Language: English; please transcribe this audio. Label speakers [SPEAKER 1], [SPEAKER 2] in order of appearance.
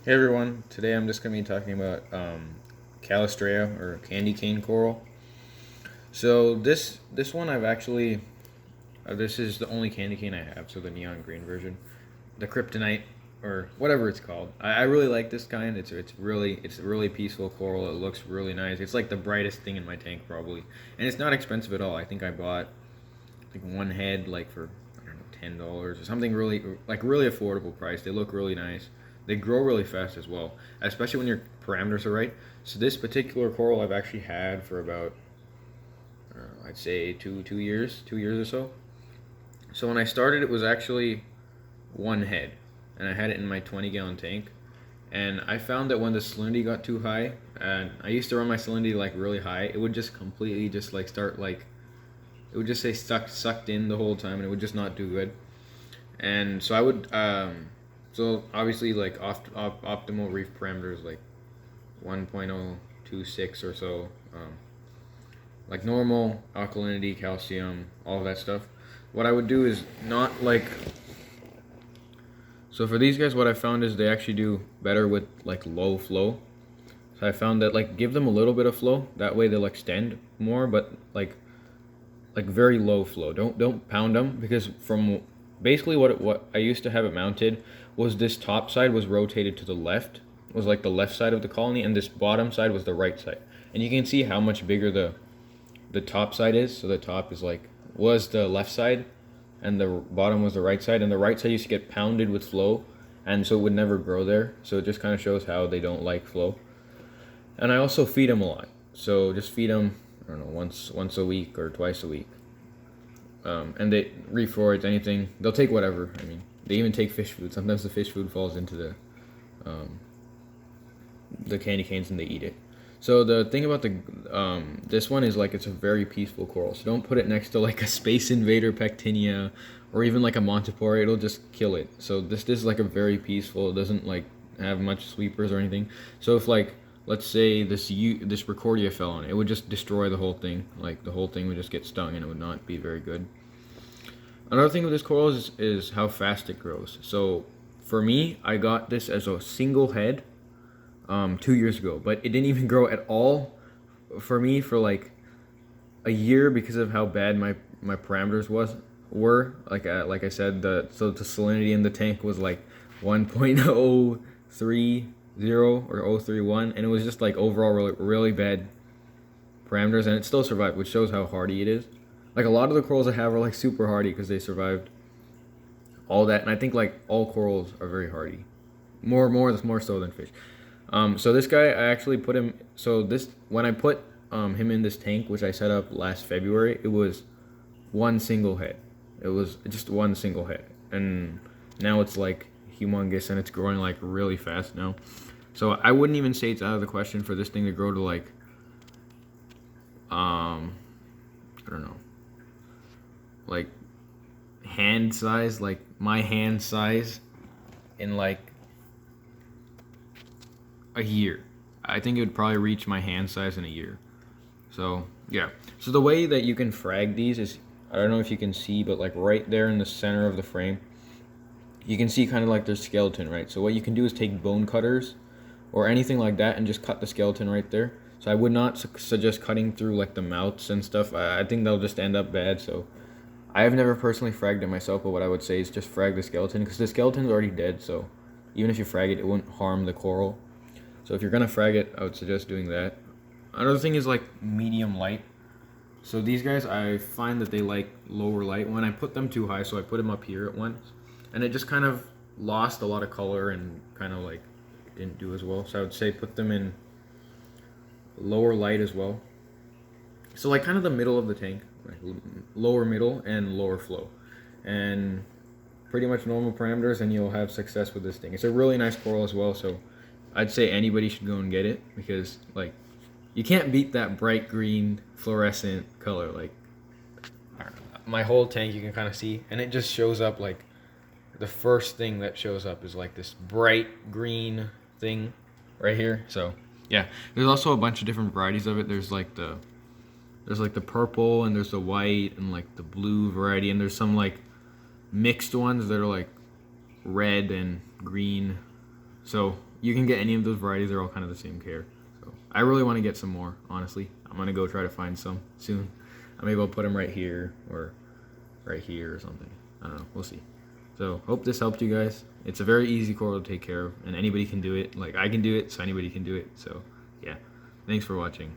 [SPEAKER 1] Hey everyone, today I'm just going to be talking about Calistrea or candy cane coral. So this one I've actually this is the only candy cane I have, so the neon green version, the kryptonite or whatever it's called. I really like this kind. It's really peaceful coral. It looks really nice. It's like the brightest thing in my tank probably, and it's not expensive at all. I think I bought like one head like for I don't know $10 or something really affordable price. They look really nice. They grow really fast as well, especially when your parameters are right. So this particular coral I've actually had for about I'd say two years or so. So when I started, it was actually one head, and I had it in my 20-gallon tank. And I found that when the salinity got too high, and I used to run my salinity like really high, it would just completely just like start like it would just say sucked in the whole time, and it would just not do good. And so I would so obviously like optimal reef parameters like 1.026 or so, like normal alkalinity, calcium, all of that stuff. What I would do is not like so for these guys, what I found is they actually do better with like low flow. So I found that like give them a little bit of flow, that way they'll extend more, but like very low flow. Don't pound them, because from basically what I used to have it mounted was this top side was rotated to the left, was like the left side of the colony, and this bottom side was the right side. And you can see how much bigger the top side is. So the top is like was the left side, and the bottom was the right side, and the right side used to get pounded with flow, and so it would never grow there. So it just kind of shows how they don't like flow. And I also feed them a lot. So just feed them, I don't know, once a week or twice a week. And they reforage anything. They'll take whatever. I mean, they even take fish food. Sometimes the fish food falls into the candy canes and they eat it. So the thing about the this one is like it's a very peaceful coral. So don't put it next to like a Space Invader Pectinia or even like a Montipore. It'll just kill it. So this is like a very peaceful. It doesn't like have much sweepers or anything. So if like let's say this Recordia fell on it, it would just destroy the whole thing. Like the whole thing would just get stung and it would not be very good. Another thing with this coral is how fast it grows. So for me, I got this as a single head 2 years ago, but it didn't even grow at all for me for like a year because of how bad my parameters were. Like I said, the salinity in the tank was like 1.030 or 031, and it was just like overall really bad parameters, and it still survived, which shows how hardy it is. Like a lot of the corals I have are like super hardy because they survived all that, and I think like all corals are very hardy, more so than fish. So this guy, I actually put him. So this when I put him in this tank, which I set up last February, it was one single head. It was just one single head, and now it's like humongous and it's growing like really fast now. So I wouldn't even say it's out of the question for this thing to grow to like I don't know, like hand size, like my hand size in like a year. I think it would probably reach my hand size in a year. So yeah. So the way that you can frag these is, I don't know if you can see, but like right there in the center of the frame, you can see kind of like their skeleton, right? So what you can do is take bone cutters or anything like that and just cut the skeleton right there. So I would not suggest cutting through like the mouths and stuff. I think they'll just end up bad. So I have never personally fragged it myself, but what I would say is just frag the skeleton, because the skeleton's already dead. So even if you frag it, it won't harm the coral. So if you're gonna frag it, I would suggest doing that. Another thing is like medium light. So these guys, I find that they like lower light. When I put them too high, so I put them up here at once, and it just kind of lost a lot of color and kind of like didn't do as well. So I would say put them in lower light as well. So like kind of the middle of the tank, like lower middle and lower flow, and pretty much normal parameters, and you'll have success with this thing. It's a really nice coral as well. So I'd say anybody should go and get it, because like you can't beat that bright green fluorescent color. Like my whole tank you can kind of see, and it just shows up like the first thing that shows up is like this bright green thing right here. So yeah, there's also a bunch of different varieties of it. There's like the purple, and there's the white, and like the blue variety, and there's some like mixed ones that are like red and green. So you can get any of those varieties. They're all kind of the same care. So I really want to get some more, honestly. I'm going to go try to find some soon. Maybe I'll put them right here or right here or something. I don't know. We'll see. So hope this helped you guys. It's a very easy coral to take care of, and anybody can do it. Like I can do it, so anybody can do it. So yeah, thanks for watching.